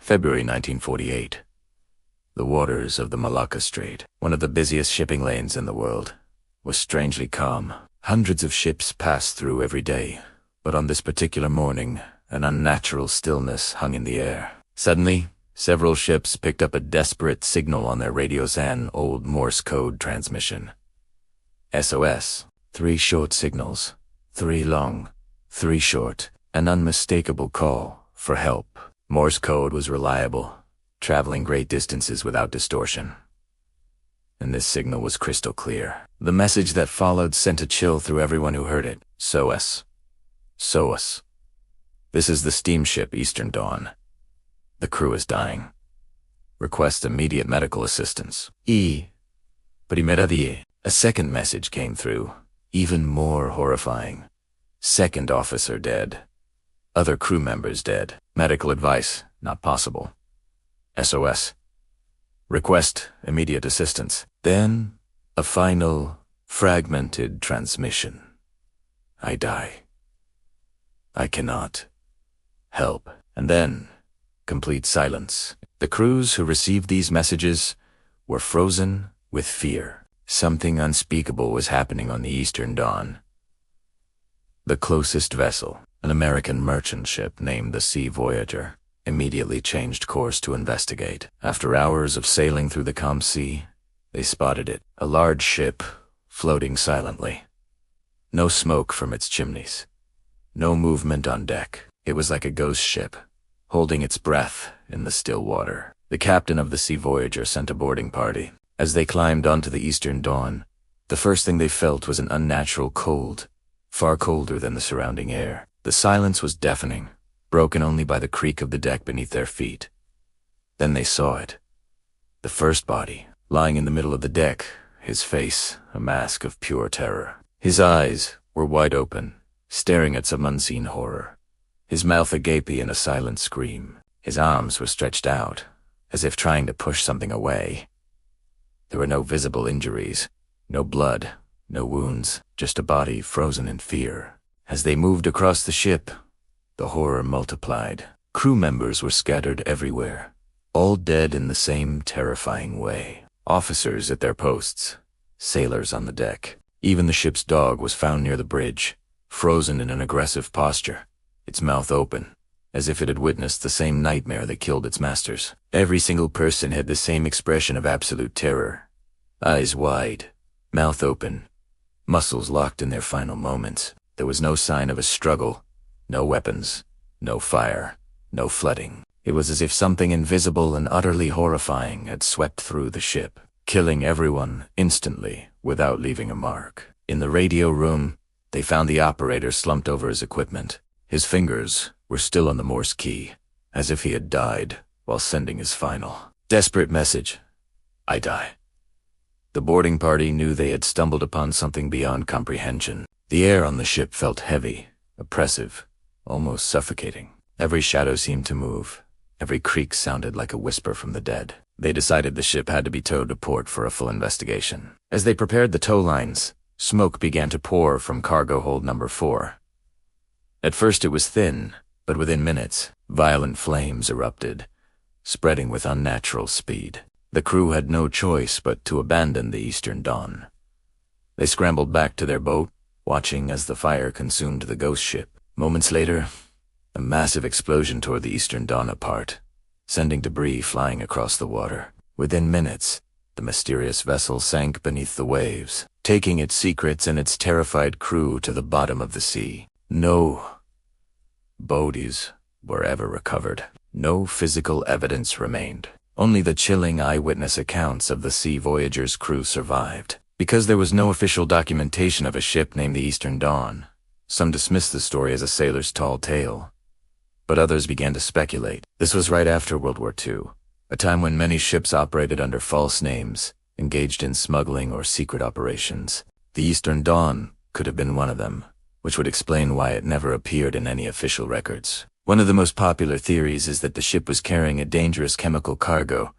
February 1948. The waters of the Malacca Strait, one of the busiest shipping lanes in the world, was strangely calm. Hundreds of ships passed through every day, but on this particular morning, an unnatural stillness hung in the air. Suddenly, several ships picked up a desperate signal on their radios, an old Morse code transmission. SOS. 3 short signals. 3 long. 3 short. An unmistakable call for help. Morse code was reliable, traveling great distances without distortion. And this signal was crystal clear. The message that followed sent a chill through everyone who heard it. SOS. SOS. This is the steamship Eastern Dawn. The crew is dying. Request immediate medical assistance. Primeira. A second message came through, even more horrifying. Second officer dead. Other crew members dead. Medical advice, not possible. SOS. Request immediate assistance. Then, a final, fragmented transmission. I die. I cannot help. And then, complete silence. The crews who received these messages were frozen with fear. Something unspeakable was happening on the Eastern Dawn. The closest vessel, an American merchant ship named the Sea Voyager, immediately changed course to investigate. After hours of sailing through the calm sea, they spotted it, a large ship floating silently. No smoke from its chimneys. No movement on deck. It was like a ghost ship, holding its breath in the still water. The captain of the Sea Voyager sent a boarding party. As they climbed onto the Eastern Dawn, the first thing they felt was an unnatural cold, far colder than the surrounding air. The silence was deafening, broken only by the creak of the deck beneath their feet. Then they saw it. The first body, lying in the middle of the deck, his face a mask of pure terror. His eyes were wide open, staring at some unseen horror. His mouth agape in a silent scream. His arms were stretched out, as if trying to push something away. There were no visible injuries, no blood, no wounds, just a body frozen in fear. As they moved across the ship, the horror multiplied. Crew members were scattered everywhere, all dead in the same terrifying way. Officers at their posts, sailors on the deck. Even the ship's dog was found near the bridge, frozen in an aggressive posture, its mouth open, as if it had witnessed the same nightmare that killed its masters. Every single person had the same expression of absolute terror. Eyes wide, mouth open, muscles locked in their final moments. There was no sign of a struggle, no weapons, no fire, no flooding. It was as if something invisible and utterly horrifying had swept through the ship, killing everyone instantly without leaving a mark. In the radio room, they found the operator slumped over his equipment. His fingers were still on the Morse key, as if he had died while sending his final, desperate message. I die. The boarding party knew they had stumbled upon something beyond comprehension. The air on the ship felt heavy, oppressive, almost suffocating. Every shadow seemed to move. Every creak sounded like a whisper from the dead. They decided the ship had to be towed to port for a full investigation. As they prepared the tow lines, smoke began to pour from cargo hold number 4. At first it was thin, but within minutes, violent flames erupted, spreading with unnatural speed. The crew had no choice but to abandon the Eastern Dawn. They scrambled back to their boat, watching as the fire consumed the ghost ship. Moments later, a massive explosion tore the Eastern Dawn apart, sending debris flying across the water. Within minutes, the mysterious vessel sank beneath the waves, taking its secrets and its terrified crew to the bottom of the sea. No bodies were ever recovered. No physical evidence remained. Only the chilling eyewitness accounts of the Sea Voyager's crew survived. Because there was no official documentation of a ship named the Eastern Dawn, some dismissed the story as a sailor's tall tale, but others began to speculate. This was right after World War II, a time when many ships operated under false names, engaged in smuggling or secret operations. The Eastern Dawn could have been one of them, which would explain why it never appeared in any official records. One of the most popular theories is that the ship was carrying a dangerous chemical cargo,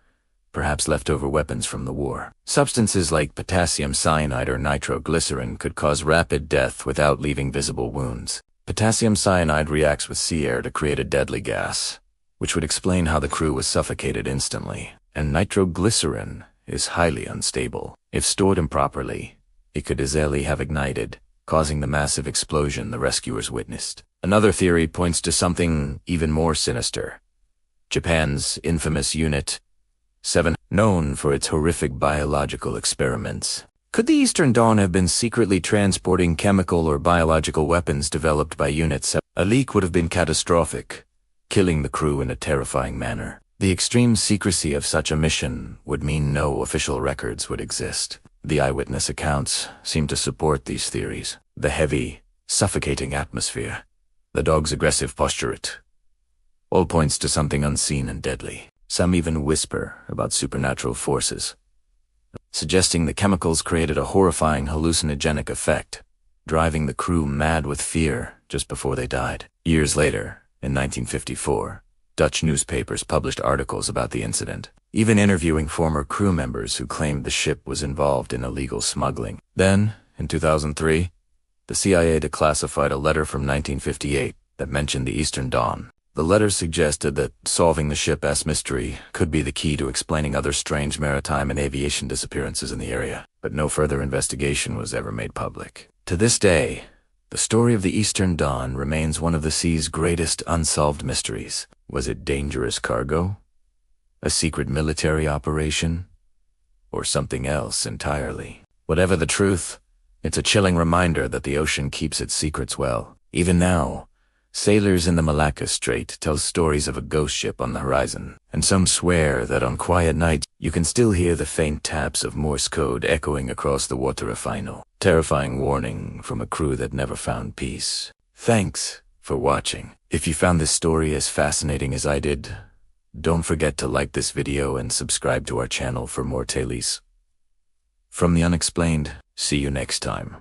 perhaps leftover weapons from the war. Substances like potassium cyanide or nitroglycerin could cause rapid death without leaving visible wounds. Potassium cyanide reacts with sea air to create a deadly gas. which would explain how the crew was suffocated instantly. And nitroglycerin is highly unstable. If stored improperly, it could easily have ignited, causing the massive explosion the rescuers witnessed. Another theory points to something even more sinister. Japan's infamous Unit 7, known for its horrific biological experiments. Could the Eastern Dawn have been secretly transporting chemical or biological weapons developed by Unit 7? A leak would have been catastrophic, killing the crew in a terrifying manner. The extreme secrecy of such a mission would mean no official records would exist. The eyewitness accounts seem to support these theories. The heavy, suffocating atmosphere, the dog's aggressive posturate, all points to something unseen and deadly. Some even whisper about supernatural forces, suggesting the chemicals created a horrifying hallucinogenic effect, driving the crew mad with fear just before they died. Years later, in 1954, Dutch newspapers published articles about the incident, even interviewing former crew members who claimed the ship was involved in illegal smuggling. Then, in 2003, the CIA declassified a letter from 1958 that mentioned the Eastern Dawn. The letter suggested that solving the ship-S mystery could be the key to explaining other strange maritime and aviation disappearances in the area, but no further investigation was ever made public. To this day, the story of the Eastern Dawn remains one of the sea's greatest unsolved mysteries. Was it dangerous cargo? A secret military operation? Or something else entirely? Whatever the truth, it's a chilling reminder that the ocean keeps its secrets well. Even now, sailors in the Malacca Strait tell stories of a ghost ship on the horizon, and some swear that on quiet nights you can still hear the faint taps of Morse code echoing across the water. A final, terrifying warning from a crew that never found peace. Thanks for watching. If you found this story as fascinating as I did, don't forget to like this video and subscribe to our channel for more tales from the unexplained. See you next time.